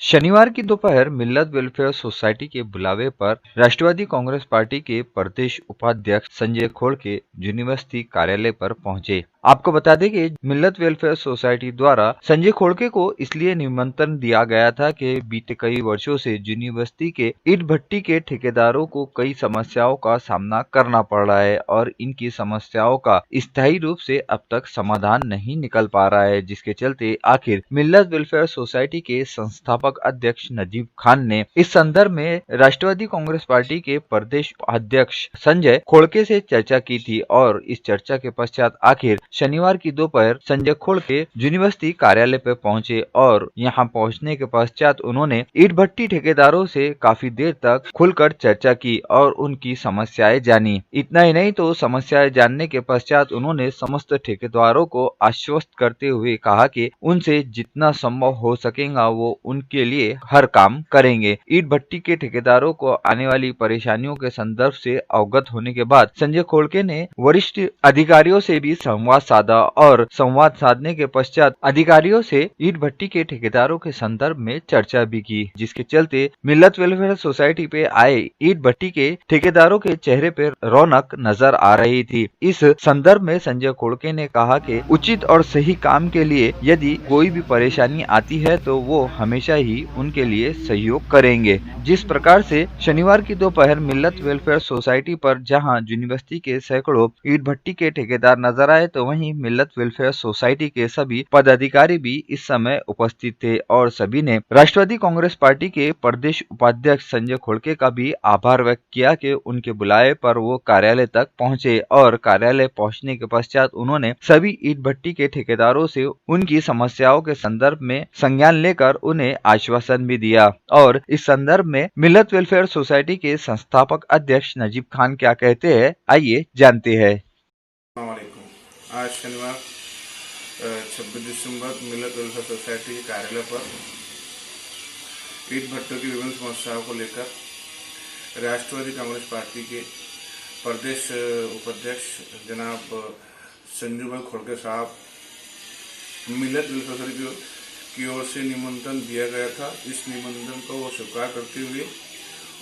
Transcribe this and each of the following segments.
शनिवार की दोपहर मिल्लत वेलफेयर सोसाइटी के बुलावे पर राष्ट्रवादी कांग्रेस पार्टी के प्रदेश उपाध्यक्ष संजय खोड़के यूनिवर्सिटी कार्यालय पर पहुंचे। आपको बता दें कि मिल्लत वेलफेयर सोसाइटी द्वारा संजय खोड़के को इसलिए निमंत्रण दिया गया था कि बीते कई वर्षों से यूनिवर्सिटी के ईंट भट्टी के ठेकेदारों को कई समस्याओं का सामना करना पड़ रहा है और इनकी समस्याओं का स्थायी रूप से अब तक समाधान नहीं निकल पा रहा है, जिसके चलते आखिर मिल्लत वेलफेयर सोसाइटी के संस्थापक अध्यक्ष नजीब खान ने इस संदर्भ में राष्ट्रवादी कांग्रेस पार्टी के प्रदेश अध्यक्ष संजय खोड़के से चर्चा की थी और इस चर्चा के पश्चात आखिर शनिवार की दोपहर संजय खोड़के यूनिवर्सिटी कार्यालय पर पहुंचे और यहां पहुंचने के पश्चात उन्होंने ईंट भट्टी ठेकेदारों से काफी देर तक खुलकर चर्चा की और उनकी समस्याएं जानी। इतना ही नहीं तो समस्याएं जानने के पश्चात उन्होंने समस्त ठेकेदारों को आश्वस्त करते हुए कहा कि उनसे जितना संभव हो सकेगा वो उनके लिए हर काम करेंगे। ईंट भट्टी के ठेकेदारों को आने वाली परेशानियों के संदर्भ से अवगत होने के बाद संजय खोड़के ने वरिष्ठ अधिकारियों से भी संवाद साधा और संवाद साधने के पश्चात अधिकारियों से ईंट भट्टी के ठेकेदारों के संदर्भ में चर्चा भी की, जिसके चलते मिल्लत वेलफेयर सोसाइटी पे आए ईंट भट्टी के ठेकेदारों के चेहरे पर रौनक नजर आ रही थी। इस संदर्भ में संजय खोड़के ने कहा कि उचित और सही काम के लिए यदि कोई भी परेशानी आती है तो वो हमेशा ही उनके लिए सहयोग करेंगे। जिस प्रकार से शनिवार की दोपहर मिल्लत वेलफेयर सोसाइटी पर जहां यूनिवर्सिटी के सैकड़ों ईंट भट्टी के ठेकेदार नजर आए तो वहीं मिल्लत वेलफेयर सोसाइटी के सभी पदाधिकारी भी इस समय उपस्थित थे और सभी ने राष्ट्रवादी कांग्रेस पार्टी के प्रदेश उपाध्यक्ष संजय खोड़के का भी आभार व्यक्त किया कि उनके बुलाए पर वो कार्यालय तक पहुंचे और कार्यालय पहुंचने के पश्चात उन्होंने सभी ईंट भट्टी के ठेकेदारों से उनकी समस्याओं के संदर्भ में संज्ञान लेकर उन्हें आश्वासन भी दिया। और इस संदर्भ में मिल्लत वेलफेयर सोसाइटी के संस्थापक अध्यक्ष नजीब खान क्या कहते हैं, आइए जानते हैं। आज शनिवार 26 दिसंबर मिल्लत वेलफेयर सोसाइटी के कार्यालय पर ईंट भट्टों की विभिन्न समस्याओं को लेकर राष्ट्रवादी कांग्रेस पार्टी के प्रदेश उपाध्यक्ष जनाब संजू भाई खोड़के साहब मिल्लत वेलफेयर सोसाइटी की ओर से निमंत्रण दिया गया था। इस निमंत्रण को वो स्वीकार करते हुए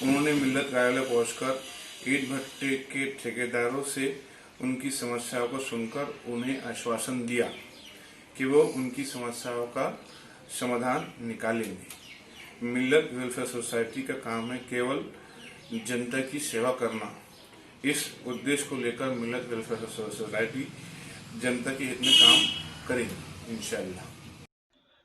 उन्होंने मिल्लत कार्यालय पहुंचकर ईंट भट्टे के ठेकेदारों से उनकी समस्याओं को सुनकर उन्हें आश्वासन दिया कि वो उनकी समस्याओं का समाधान निकालेंगे। मिल्लत वेलफेयर सोसाइटी का काम है केवल जनता की सेवा करना। इस उद्देश्य को लेकर मिल्लत वेलफेयर सोसाइटी जनता के हित में काम करेगी इंशाअल्लाह।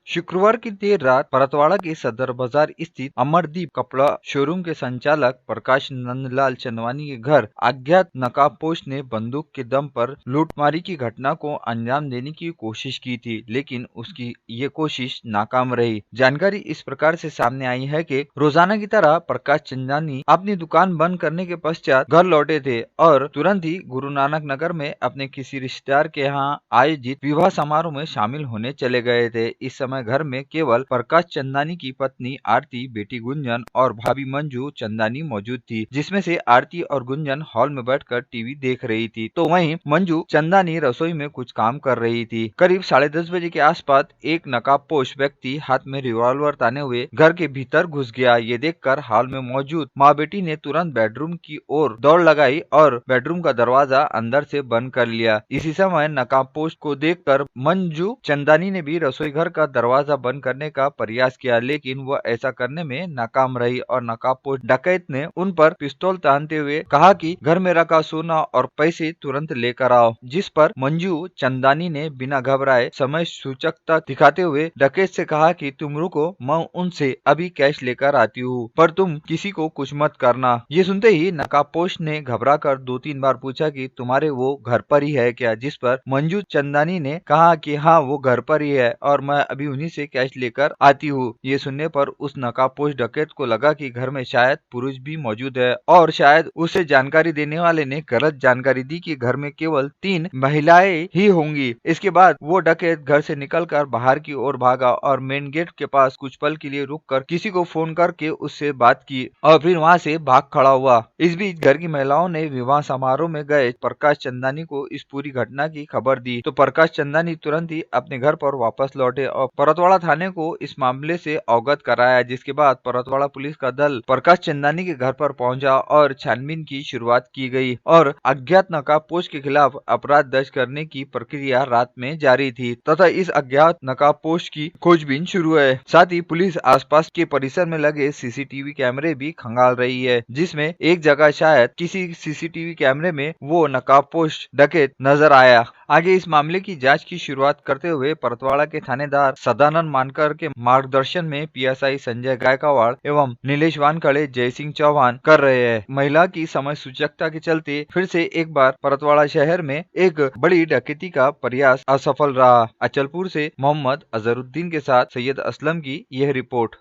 शुक्रवार की देर रात परतवाड़ा के सदर बाजार स्थित अमरदीप कपड़ा शोरूम के संचालक प्रकाश नंदलाल चंदवानी के घर अज्ञात नकाबपोश ने बंदूक के दम पर लूटमारी की घटना को अंजाम देने की कोशिश की थी, लेकिन उसकी ये कोशिश नाकाम रही। जानकारी इस प्रकार से सामने आई है कि रोजाना की तरह प्रकाश चंदवानी अपनी दुकान बंद करने के पश्चात घर लौटे थे और तुरंत ही गुरु नानक नगर में अपने किसी रिश्तेदार के यहाँ आयोजित विवाह समारोह में शामिल होने चले गए थे। इस समय घर में केवल प्रकाश चंदानी की पत्नी आरती, बेटी गुंजन और भाभी मंजू चंदानी मौजूद थी, जिसमें से आरती और गुंजन हॉल में बैठकर टीवी देख रही थी तो वहीं मंजू चंदानी रसोई में कुछ काम कर रही थी। करीब 10:30 बजे के आसपास एक नकाबपोश व्यक्ति हाथ में रिवॉल्वर ताने हुए घर के भीतर घुस गया। ये देखकर हॉल में मौजूद माँ बेटी ने तुरंत बेडरूम की ओर दौड़ लगाई और बेडरूम का दरवाजा अंदर से बंद कर लिया। इसी समय नकाबपोश को देखकर मंजू चंदानी ने भी रसोई घर का दरवाजा बंद करने का प्रयास किया, लेकिन वह ऐसा करने में नाकाम रही और नकाबपोश डकैत ने उन पर पिस्तौल तानते हुए कहा कि घर में रखा सोना और पैसे तुरंत लेकर आओ, जिस पर मंजू चंदानी ने बिना घबराए समय सूचकता दिखाते हुए डकैत से कहा कि तुम रुको, मैं उनसे अभी कैश लेकर आती हूँ, पर तुम किसी को कुछ मत करना। ये सुनते ही नकाबपोश ने घबराकर 2-3 बार पूछा कि तुम्हारे वो घर पर ही है क्या, जिस पर मंजू चंदानी ने कहा कि हाँ वो घर पर ही है और मैं अभी उन्हीं से कैश लेकर आती हूँ। ये सुनने पर उस नकाबपोश डकैत को लगा कि घर में शायद पुरुष भी मौजूद है और शायद उसे जानकारी देने वाले ने गलत जानकारी दी कि घर में केवल 3 महिलाएं ही होंगी। इसके बाद वो डकैत घर से निकलकर बाहर की ओर भागा और मेन गेट के पास कुछ पल के लिए रुककर किसी को फोन करके उससे बात की और फिर वहाँ से भाग खड़ा हुआ। इस बीच घर की महिलाओं ने विवाह समारोह में गए प्रकाश चंदानी को इस पूरी घटना की खबर दी तो प्रकाश चंदानी तुरंत ही अपने घर पर वापस लौटे और परतवाड़ा थाने को इस मामले से अवगत कराया, जिसके बाद परतवाड़ा पुलिस का दल प्रकाश चंदानी के घर पर पहुंचा और छानबीन की शुरुआत की गई और अज्ञात नकाबपोश के खिलाफ अपराध दर्ज करने की प्रक्रिया रात में जारी थी तथा इस अज्ञात नकाबपोश की खोजबीन शुरू है। साथ ही पुलिस आसपास के परिसर में लगे सीसीटीवी कैमरे भी खंगाल रही है, जिसमें एक जगह शायद किसी सीसीटीवी कैमरे में वो नकाबपोश डकैत नजर आया। आगे इस मामले की जांच की शुरुआत करते हुए परतवाड़ा के थानेदार सदानंद मानकर के मार्गदर्शन में पीएसआई संजय गायकवाड़ एवं नीलेश वानखड़े, जयसिंह चौहान कर रहे हैं। महिला की समय सूचकता के चलते फिर से एक बार परतवाड़ा शहर में एक बड़ी डकैती का प्रयास असफल रहा। अचलपुर से मोहम्मद अजहरुद्दीन के साथ सैयद असलम की यह रिपोर्ट।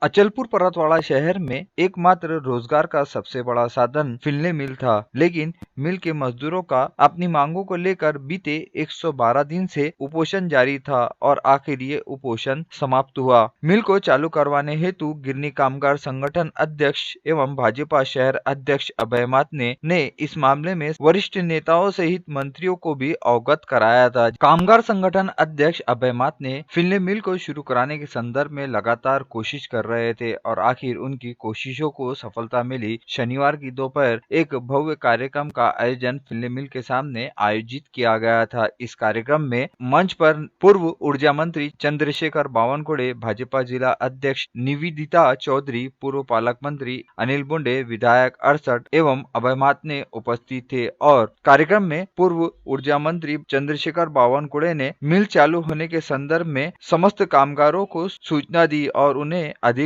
अचलपुर परतवाड़ा शहर में एकमात्र रोजगार का सबसे बड़ा साधन फिल्ले मिल था, लेकिन मिल के मजदूरों का अपनी मांगों को लेकर बीते 112 दिन से उपोषण जारी था और आखिर ये उपोषण समाप्त हुआ। मिल को चालू करवाने हेतु गिरनी कामगार संगठन अध्यक्ष एवं भाजपा शहर अध्यक्ष अभय मातने ने इस मामले में वरिष्ठ नेताओं सहित मंत्रियों को भी अवगत कराया था। कामगार संगठन अध्यक्ष अभय मातने फिल्ले मिल को शुरू कराने के संदर्भ में लगातार कोशिश कर रहे थे और आखिर उनकी कोशिशों को सफलता मिली। शनिवार की दोपहर एक भव्य कार्यक्रम का आयोजन फिल्ले मिल के सामने आयोजित किया गया था। इस कार्यक्रम में मंच पर पूर्व ऊर्जा मंत्री चंद्रशेखर बावनकुड़े, भाजपा जिला अध्यक्ष निवेदिता चौधरी, पूर्व पालक मंत्री अनिल बुंडे, विधायक 68 एवं अभय मातने उपस्थित थे और कार्यक्रम में पूर्व ऊर्जा मंत्री चंद्रशेखर बावनकुड़े ने मिल चालू होने के संदर्भ में समस्त कामगारों को सूचना दी और उन्हें अधिकृत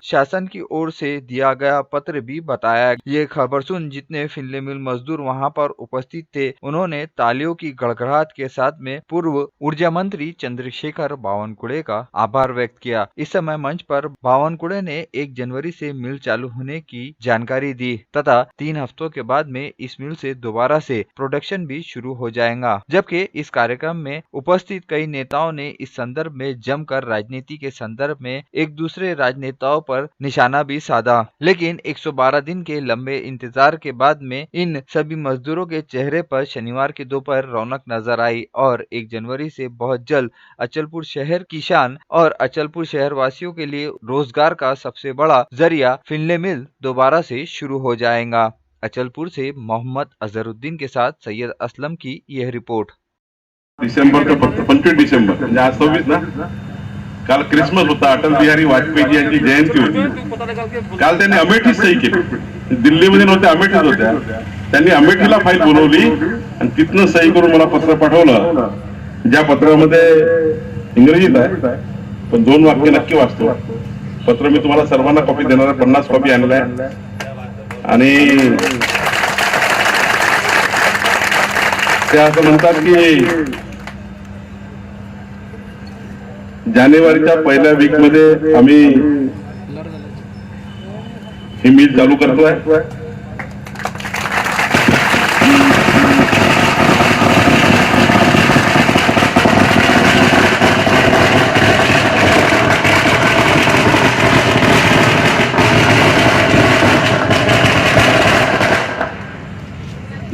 शासन की ओर से दिया गया पत्र भी बताया। ये खबर सुन जितने फिल्ले मिल मजदूर वहां पर उपस्थित थे, उन्होंने तालियों की गड़गड़ाहट के साथ में पूर्व ऊर्जा मंत्री चंद्रशेखर बावनकुड़े का आभार व्यक्त किया। इस समय मंच पर बावनकुड़े ने 1 जनवरी से मिल चालू होने की जानकारी दी तथा 3 हफ्तों के बाद में इस मिल से दोबारा से प्रोडक्शन भी शुरू हो जाएगा। जबकि इस कार्यक्रम में उपस्थित कई नेताओं ने इस संदर्भ में जमकर राजनीति के संदर्भ में एक दूसरे राजनेताओं पर निशाना भी साधा, लेकिन 112 दिन के लंबे इंतजार के बाद में इन सभी मजदूरों के चेहरे पर शनिवार की दोपहर रौनक नजर आई और 1 जनवरी से बहुत जल्द अचलपुर शहर की शान और अचलपुर शहर वासियों के लिए रोजगार का सबसे बड़ा जरिया फिल्ले मिल दोबारा से शुरू हो जाएगा। अचलपुर से मोहम्मद अजहरुद्दीन के साथ सैयद असलम की यह रिपोर्ट। डिसेंबर का 25 डिसेंबर म्हणजे आज 26 ना, काल क्रिसमस होता, अटल बिहारी वाजपेयी यांची जयंती होती। काल त्यांनी अमेठीत सही केली, दिल्लीमध्ये नव्हत्या, अमेठीत होत्या। त्यांनी अमेठीला फाईल बोलवली आणि तिथनं सही करून मला पत्र पाठवलं, ज्या पत्रामध्ये इंग्रजीत आहे पण 2 वाक्य नक्की वाचतो। पत्र मी तुम्हाला सर्वांना कॉपी देणार आहे, 50 कॉपी आणल्या आणि ते असं म्हणतात की जानेवारीच्या पहिल्या वीक मध्ये आम्ही ही मिल चालू करतोय।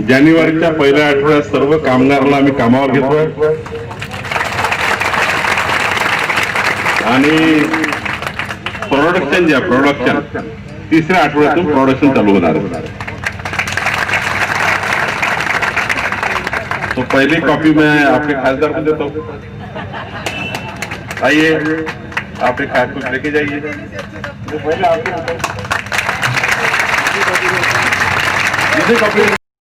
जानेवारीच्या पहिल्या आठवड्यात सर्व कामगारांना आम्ही कामावर घेतोय आणि प्रोडक्शन 3ऱ्या आठवड्यातून प्रोडक्शन चालू होणार आहे। तो पहली कॉपी मैं आपके खासदार को देता हूँ, आइए आप एक कागज लेके जाइए। जो पहले आपको